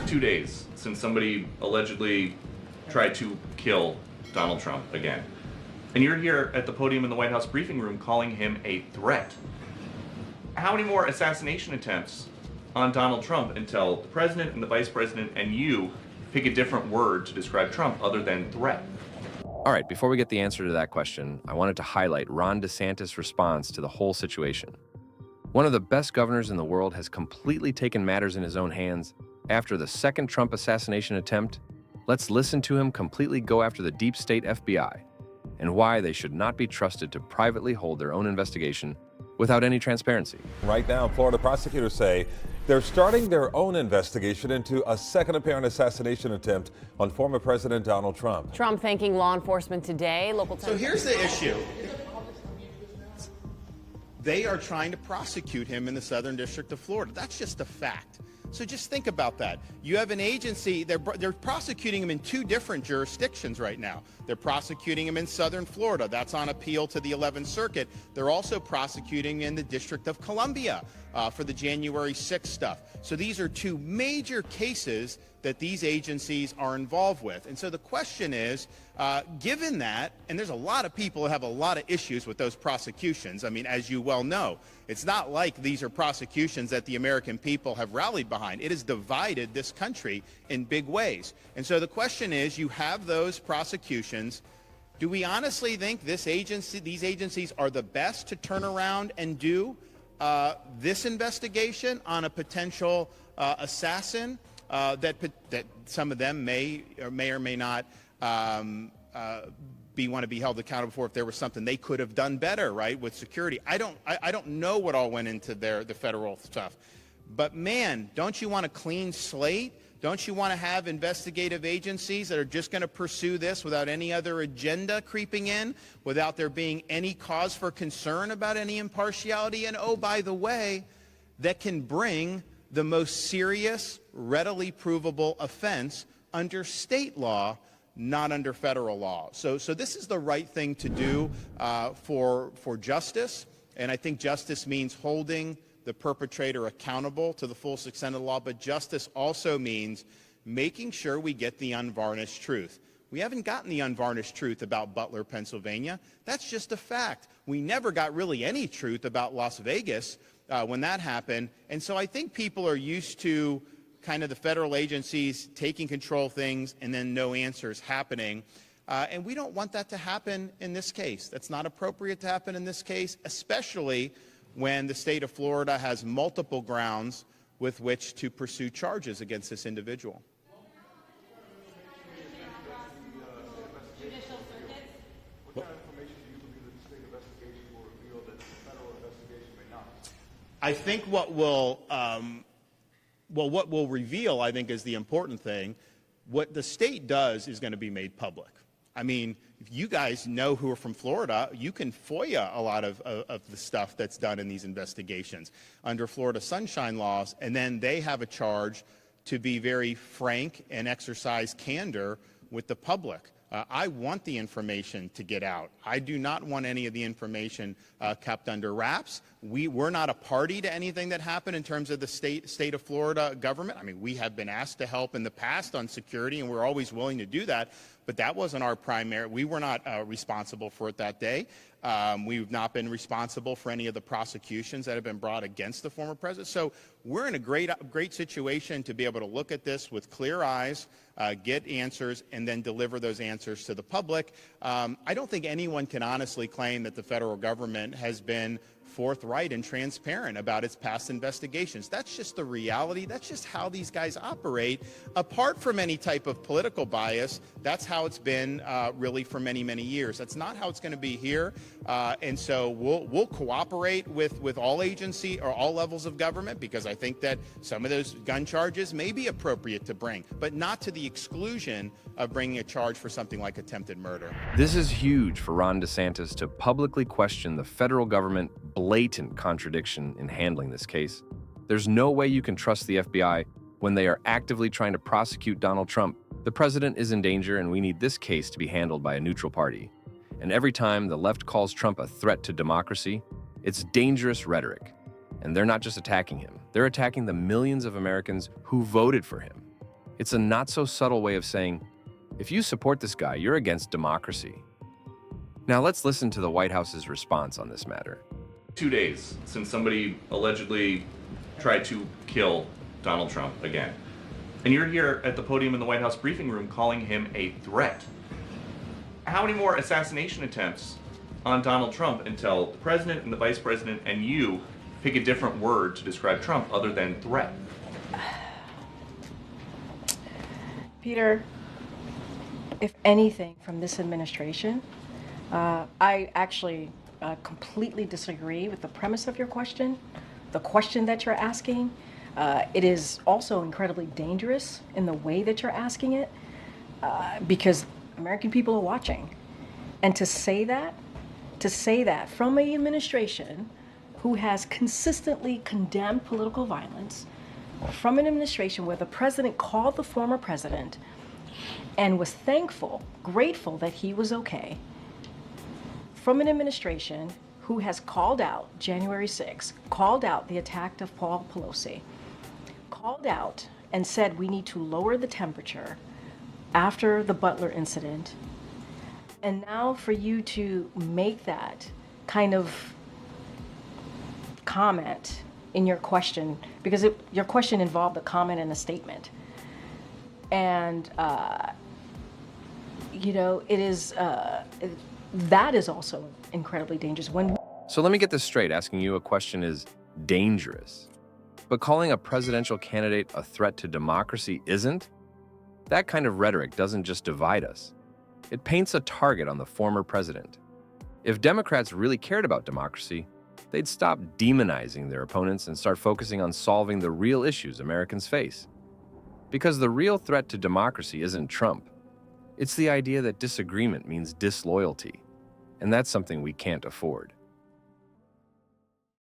2 days since somebody allegedly tried to kill Donald Trump again. And you're here at the podium in the White House briefing room calling him a threat. How many more assassination attempts on Donald Trump until the president and the vice president and you pick a different word to describe Trump other than threat? All right, before we get the answer to that question, I wanted to highlight Ron DeSantis' response to the whole situation. One of the best governors in the world has completely taken matters in his own hands after the second Trump assassination attempt. Let's listen to him completely go after the deep state FBI and why they should not be trusted to privately hold their own investigation without any transparency. Right now, Florida prosecutors say they're starting their own investigation into a second apparent assassination attempt on former President Donald Trump. Trump thanking law enforcement today. So here's the issue. They are trying to prosecute him in the Southern District of Florida. That's just a fact. So just think about that. You have an agency, they're prosecuting him in two different jurisdictions right now. They're prosecuting him in Southern Florida. That's on appeal to the 11th Circuit. They're also prosecuting in the District of Columbia for the January 6th stuff. So these are two major cases that these agencies are involved with. And so the question is, given that, and there's a lot of people who have a lot of issues with those prosecutions. I mean, as you well know, it's not like these are prosecutions that the American people have rallied behind. It has divided this country in big ways. And so the question is, you have those prosecutions. Do we honestly think these agencies are the best to turn around and do this investigation on a potential assassin? That some of them may or may not want to be held accountable for if there was something they could have done better, right, with security. I don't know what all went into the federal stuff, but man, don't you want a clean slate? Don't you want to have investigative agencies that are just going to pursue this without any other agenda creeping in, without there being any cause for concern about any impartiality? And oh, by the way, that can bring the most serious, readily provable offense under state law, not under federal law. So this is the right thing to do for justice, and I think justice means holding the perpetrator accountable to the full extent of the law, but justice also means making sure we get the unvarnished truth. We haven't gotten the unvarnished truth about Butler, Pennsylvania. That's just a fact. We never got really any truth about Las Vegas when that happened. And so I think people are used to kind of the federal agencies taking control of things and then no answers happening. And we don't want that to happen in this case. That's not appropriate to happen in this case, especially when the state of Florida has multiple grounds with which to pursue charges against this individual. What kind of information do you believe that the state investigation will reveal that the federal investigation may not? I think what will reveal, I think, is the important thing. What the state does is going to be made public. I mean, if you guys know who are from Florida, you can FOIA a lot of the stuff that's done in these investigations under Florida sunshine laws, and then they have a charge to be very frank and exercise candor with the public. I want the information to get out. I do not want any of the information kept under wraps. We're not a party to anything that happened in terms of the state of Florida government. I mean, we have been asked to help in the past on security, and we're always willing to do that. But that wasn't our primary. We were not responsible for it that day. We've not been responsible for any of the prosecutions that have been brought against the former president. So we're in a great situation to be able to look at this with clear eyes, get answers, and then deliver those answers to the public. I don't think anyone can honestly claim that the federal government has been forthright and transparent about its past investigations. That's just the reality. That's just how these guys operate. Apart from any type of political bias, that's how it's been really for many, many years. That's not how it's going to be here. And so we'll cooperate with all agency or all levels of government, because I think that some of those gun charges may be appropriate to bring, but not to the exclusion of bringing a charge for something like attempted murder. This is huge for Ron DeSantis to publicly question the federal government blatant contradiction in handling this case. There's no way you can trust the FBI when they are actively trying to prosecute Donald Trump. The president is in danger, and we need this case to be handled by a neutral party. And every time the left calls Trump a threat to democracy, it's dangerous rhetoric. And they're not just attacking him, they're attacking the millions of Americans who voted for him. It's a not-so-subtle way of saying, if you support this guy, you're against democracy. Now let's listen to the White House's response on this matter. 2 days since somebody allegedly tried to kill Donald Trump again. And you're here at the podium in the White House briefing room calling him a threat. How many more assassination attempts on Donald Trump until the president and the vice president and you pick a different word to describe Trump other than threat? Peter, if anything from this administration, I actually completely disagree with the premise of your question, the question that you're asking. It is also incredibly dangerous in the way that you're asking it, because American people are watching. And to say that from an administration who has consistently condemned political violence, from an administration where the president called the former president and was thankful, grateful that he was okay, from an administration who has called out January 6th, called out the attack of Paul Pelosi, called out and said we need to lower the temperature after the Butler incident, and now for you to make that kind of comment in your question, because your question involved a comment and a statement. And, it is, that is also incredibly dangerous. So let me get this straight. Asking you a question is dangerous. But calling a presidential candidate a threat to democracy isn't? That kind of rhetoric doesn't just divide us. It paints a target on the former president. If Democrats really cared about democracy, they'd stop demonizing their opponents and start focusing on solving the real issues Americans face. Because the real threat to democracy isn't Trump. It's the idea that disagreement means disloyalty. And that's something we can't afford.